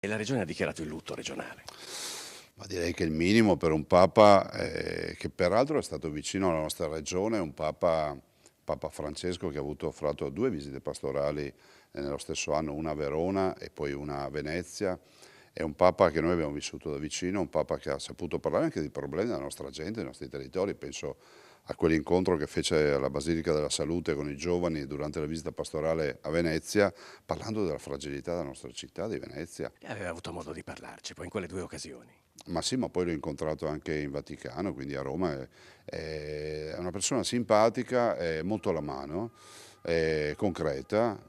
E la regione ha dichiarato il lutto regionale. Ma direi che il minimo per un Papa, che peraltro è stato vicino alla nostra regione, un Papa Francesco che ha fatto due visite pastorali nello stesso anno, una a Verona e poi una a Venezia. È un Papa che noi abbiamo vissuto da vicino, un Papa che ha saputo parlare anche dei problemi della nostra gente, dei nostri territori. Penso a quell'incontro che fece alla Basilica della Salute con i giovani durante la visita pastorale a Venezia, parlando della fragilità della nostra città di Venezia. E aveva avuto modo di parlarci poi in quelle due occasioni. Ma sì, ma poi l'ho incontrato anche in Vaticano, quindi a Roma. È una persona simpatica, è molto alla mano, è concreta,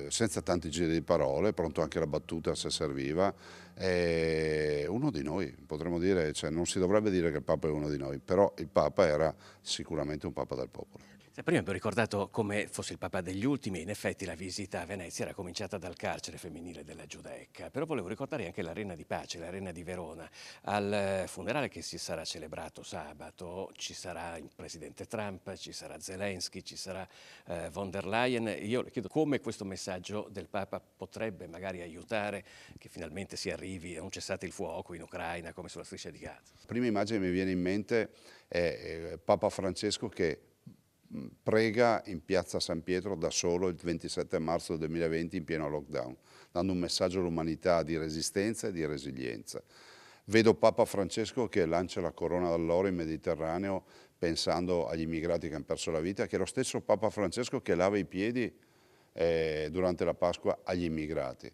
senza tanti giri di parole, pronto anche alla battuta se serviva. È uno di noi, potremmo dire, cioè, non si dovrebbe dire che il Papa è uno di noi, però il Papa era sicuramente un Papa del popolo. Prima abbiamo ricordato come fosse il Papa degli ultimi, in effetti la visita a Venezia era cominciata dal carcere femminile della Giudecca, però volevo ricordare anche l'Arena di Pace, l'Arena di Verona. Al funerale che si sarà celebrato sabato ci sarà il presidente Trump, ci sarà Zelensky, ci sarà von der Leyen. Io le chiedo come questo messaggio del Papa potrebbe magari aiutare che finalmente si arrivi a un cessate il fuoco in Ucraina come sulla striscia di Gaza. La prima immagine che mi viene in mente è Papa Francesco che prega in piazza San Pietro da solo il 27 marzo 2020 in pieno lockdown, dando un messaggio all'umanità di resistenza e di resilienza. Vedo Papa Francesco che lancia la corona d'alloro in Mediterraneo pensando agli immigrati che hanno perso la vita, che è lo stesso Papa Francesco che lava i piedi durante la Pasqua agli immigrati.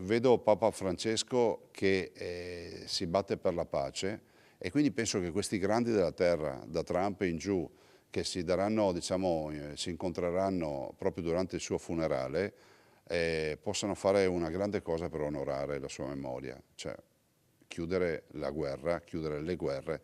Vedo Papa Francesco che si batte per la pace e quindi penso che questi grandi della terra, da Trump in giù, che si daranno, diciamo, si incontreranno proprio durante il suo funerale, possano fare una grande cosa per onorare la sua memoria, cioè chiudere la guerra, chiudere le guerre.